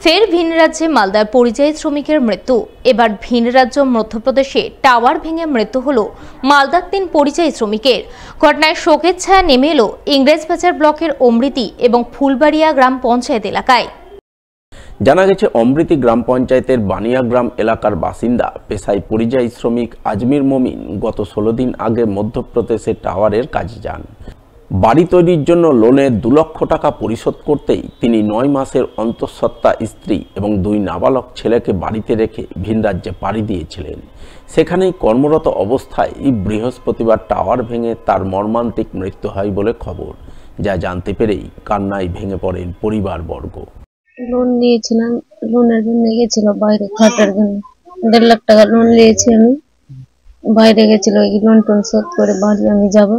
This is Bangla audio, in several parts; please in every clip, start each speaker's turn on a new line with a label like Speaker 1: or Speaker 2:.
Speaker 1: ফের ভিন রাজ্যে মালদার পরিযায়ী শ্রমিকের মৃত্যু। এবার ভিন রাজ্য মধ্যপ্রদেশে টাওয়ার ভেঙে মৃত্যু হলো মালদার ৩ পরিযায়ী শ্রমিকের। ঘটনায় শোকের ছায়া নেমে এলো ইংরেজবাজার ব্লকের অমৃতি এবং ফুলবাড়িয়া গ্রাম পঞ্চায়েত এলাকায়।
Speaker 2: জানা গেছে, অমৃতি গ্রাম পঞ্চায়েতের বানিয়াগ্রাম এলাকার বাসিন্দা পেশায় পরিযায়ী শ্রমিক আজমির মমিন গত ১৬ দিন আগে মধ্যপ্রদেশে টাওয়ারের কাজে যান। বাড়ি তৈরির জন্য লোনের ২ লক্ষ টাকা পরিশোধ করতেই তিনি ৯ মাসের অন্তঃসত্ত্বা স্ত্রী এবং ২ নাবালক ছেলেকে বাড়িতে রেখে ভিন রাজ্যে পাড়ি দিয়েছিলেন। সেখানেই কর্মরত অবস্থায় বৃহস্পতিবার টাওয়ার ভেঙে তার মর্মান্তিক মৃত্যু হয় বলে খবর। যা জানতে পেরেই কান্নায় ভেঙে পড়েন পরিবারবর্গ।
Speaker 3: লোন নিয়েছিলাম, লোনের জন্য গেছিল বাইরে খাটার জন্য। ১.৫ লাখ টাকা লোন নিয়েছি আমি, বাইরে গেছিল। এই লোন টোন শোধ করে বাড়ি আমি যাব।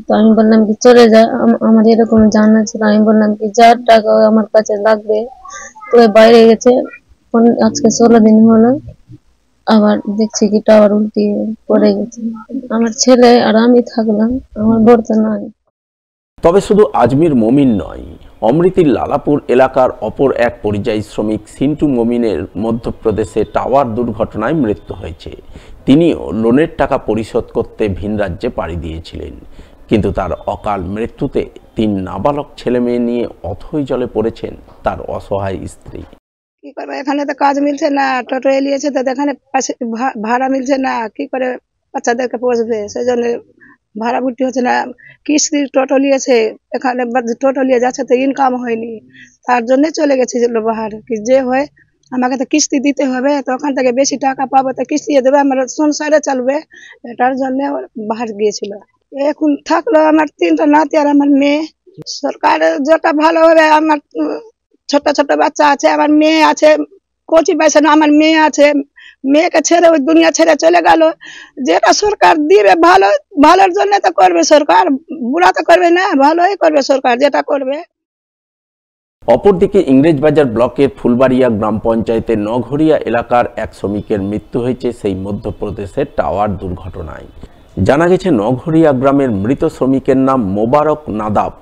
Speaker 3: তো আমি বললাম কি চলে যা, আমার এরকম জানা ছিল। আমি বললাম কি যা টাকা আমার কাছে লাগবে। তো বাইরে গেছে, আজকে ১৬ দিন হলো, আবার দেখছি কি টাওয়ার উল্টিয়ে পড়ে গেছে। আমার ছেলে আর আমি থাকলাম, আমার বর তো নাই।
Speaker 2: তবে শুধু আজমির মমিন নয়, অমৃতির লালাপুর এলাকার অপর এক পরিযায়ী শ্রমিক সিন্টু মমিনের মধ্যপ্রদেশে টাওয়ার দুর্ঘটনায় মৃত্যু হয়েছে। তিনিও লোনের টাকা পরিশোধ করতে ভিন রাজ্যে পাড়ি দিয়েছিলেন, কিন্তু তার অকাল মৃত্যুতে ৩ নাবালক ছেলে মেয়ে নিয়ে অথৈ জলে পড়েছেন তার অসহায় স্ত্রী।
Speaker 4: কি করবে, এখানে তো কাজ মিলছে না, টোটো এলিয়েছে তো এখানে ভাড়া মিলছে না, কি করে বাচ্চাদেরকে পোষবে? সেই জন্য ভাড়া ভর্তি হচ্ছে না। কিস্তি টোটো নিয়েছে, এখানে টোটো নিয়ে যাচ্ছে তো ইনকাম হয়নি, তার জন্য চলে গেছে বাহারে। কি যে হয়, আমাকে তো কিস্তি দিতে হবে, তো ওখান থেকে বেশি টাকা পাবো তো কিস্তি দেবে, আমার সংসারে চলবে, এটার জন্য বাহার গিয়েছিল। এখন থাকলো আমার 3টা নাতি আর আমার মেয়ে। সরকার যেটা ভালো হবে, আমার ছোট ছোট বাচ্চা আছে, আমার মেয়ে আছে, কচি বয়সে না আমার মেয়ে আছে, মেয়েকে ছেড়ে ওই দুনিয়া ছেড়ে চলে গেল। যেটা সরকার দিবে ভালো, ভালোর জন্য তো করবে সরকার, বুড়া তো করবে না, ভালোই করবে সরকার যেটা করবে।
Speaker 2: অপরদিকে ইংরেজবাজার ব্লকের ফুলবাড়িয়া গ্রাম পঞ্চায়েতের নঘরিয়া এলাকার এক শ্রমিকের মৃত্যু হয়েছে সেই মধ্যপ্রদেশের টাওয়ার দুর্ঘটনায়। জানা গেছে, নঘরিয়া গ্রামের মৃত শ্রমিকের নাম মোবারক নাদাব।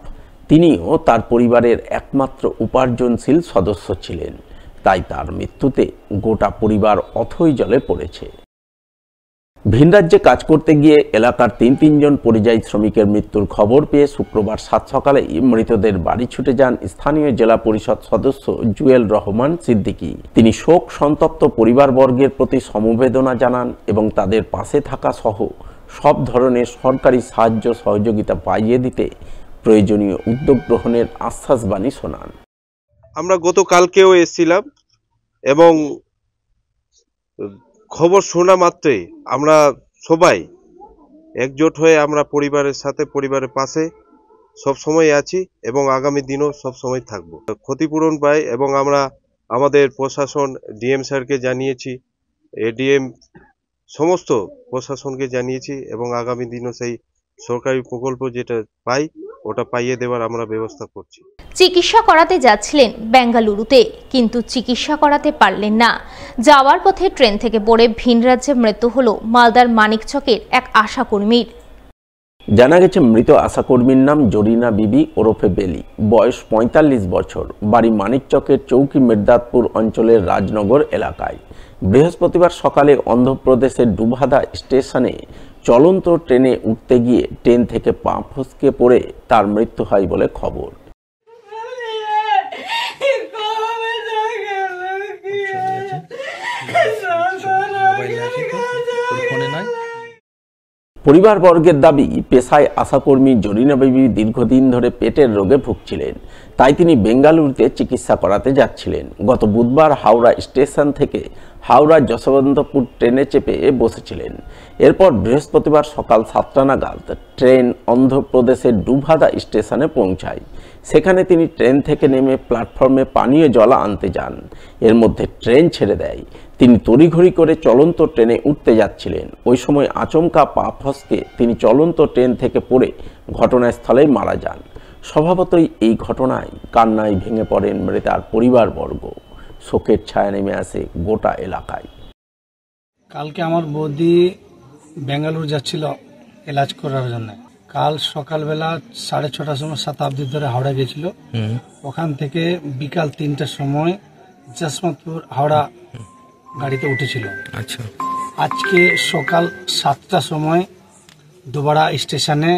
Speaker 2: তিনিও তার পরিবারের একমাত্র উপার্জনশীল সদস্য ছিলেন, তাই তার মৃত্যুতে গোটা পরিবার অথৈ জলে পড়েছে। ভিন রাজ্যে কাজ করতে গিয়ে এলাকার ৩ জন পরিযায়ী শ্রমিকের মৃত্যুর খবর পেয়ে শুক্রবার ৭ সকালেই মৃতদের বাড়ি ছুটে যান স্থানীয় জেলা পরিষদ সদস্য জুয়েল রহমান সিদ্দিকী। তিনি শোক সন্তপ্ত পরিবারবর্গের প্রতি সমবেদনা জানান এবং তাদের পাশে থাকা সহ সব ধরনের সরকারি সাহায্য সহযোগিতা পাইয়ে দিতে প্রয়োজনীয় উদ্যোগ গ্রহণের আশ্বাসবাণী শোনান।
Speaker 5: আমরা গতকালকেও এসেছিলাম এবং খবর শোনা মাত্রই আমরা সবাই একজোট হয়ে আমরা পরিবারের সাথে, পরিবারের পাশে সব সময় আছি এবং আগামী দিনও সব সময় থাকবো। ক্ষতিপূরণ পাই এবং আমরা আমাদের প্রশাসন ডিএম স্যারকে জানিয়েছি, এডিএম সমস্ত প্রশাসনকে জানিয়েছি এবং আগামী দিনও সেই সরকারি প্রকল্প যেটা পাই ওটা পাইয়ে দেওয়ার আমরা ব্যবস্থা করছি।
Speaker 1: চিকিৎসা করাতে যাচ্ছিলেন বেঙ্গালুরুতে, কিন্তু চিকিৎসা করাতে পারলেন না। যাওয়ার পথে ট্রেন থেকে পড়ে ভিন রাজ্যে মৃত্যু হলো মালদার মানিকচকের এক আশাকর্মীর।
Speaker 2: জানা গেছে, মৃত আশাকর্মীর নাম জরিনা বিবি ওরফে বেলি, বয়স ৪৫ বছর, বাড়ি মানিকচকের চৌকি মির্দাতপুর অঞ্চলের রাজনগর এলাকায়। বৃহস্পতিবার সকালে অন্ধ্রপ্রদেশের ডুভাদা স্টেশনে চলন্ত ট্রেনে উঠতে গিয়ে ট্রেন থেকে পা ফসকে পড়ে তার মৃত্যু হয় বলে খবর। পরিবারবর্গের দাবি, পেশায় আশাকর্মী জরিনা বিবি দীর্ঘদিন ধরে পেটের রোগে ভুগছিলেন, তাই তিনি বেঙ্গালুরুতে চিকিৎসা করাতে যাচ্ছিলেন। গত বুধবার হাওড়া স্টেশন থেকে হাওড়া যশবন্তপুর ট্রেনে চেপে বসেছিলেন। এরপর বৃহস্পতিবার সকাল 7টা নাগাদ ট্রেন অন্ধ্রপ্রদেশের ডুভাদা স্টেশনে পৌঁছায়। সেখানে তিনি ট্রেন থেকে নেমে প্ল্যাটফর্মে পানীয় জল আনতে যান। এর মধ্যে ট্রেন ছেড়ে দেয়। তিনি তড়িঘড়ি করে চলন্ত ট্রেনে উঠতে যাচ্ছিলেন। ওই সময় আচমকা পা ফসকে তিনি চলন্ত ট্রেন থেকে পড়ে ঘটনাস্থলেই মারা যান। স্বভাবতই এই ঘটনায় কান্নায় ভেঙে পড়েন মৃতার পরিবারবর্গ। শোকের ছায়া নেমে আসে গোটা এলাকায়।
Speaker 6: কালকে আমার বৌদি বেঙ্গালুরু যাচ্ছিল এলাজ করার জন্য। কাল সকালবেলা 6:30টার সময় শতাব্দী ধরে হাওড়া গেছিল। ওখান থেকে বিকাল 3টার সময় জশমতপুর হাওড়া গাড়িতে উঠেছিল।
Speaker 7: আচ্ছা,
Speaker 6: আজকে সকাল 7টার সময় দুবারা স্টেশনে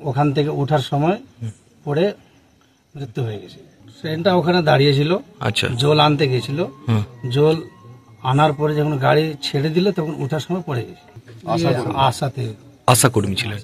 Speaker 6: ওখান থেকে ওঠার সময় পড়ে মৃত্যু হয়ে গেছে। ট্রেনটা ওখানে দাঁড়িয়েছিল,
Speaker 7: আচ্ছা,
Speaker 6: জল আনতে গেছিল। জল আনার পরে যখন গাড়ি ছেড়ে দিল তখন ওঠার সময় পড়ে গেছে। আশা কর্মী ছিলেন।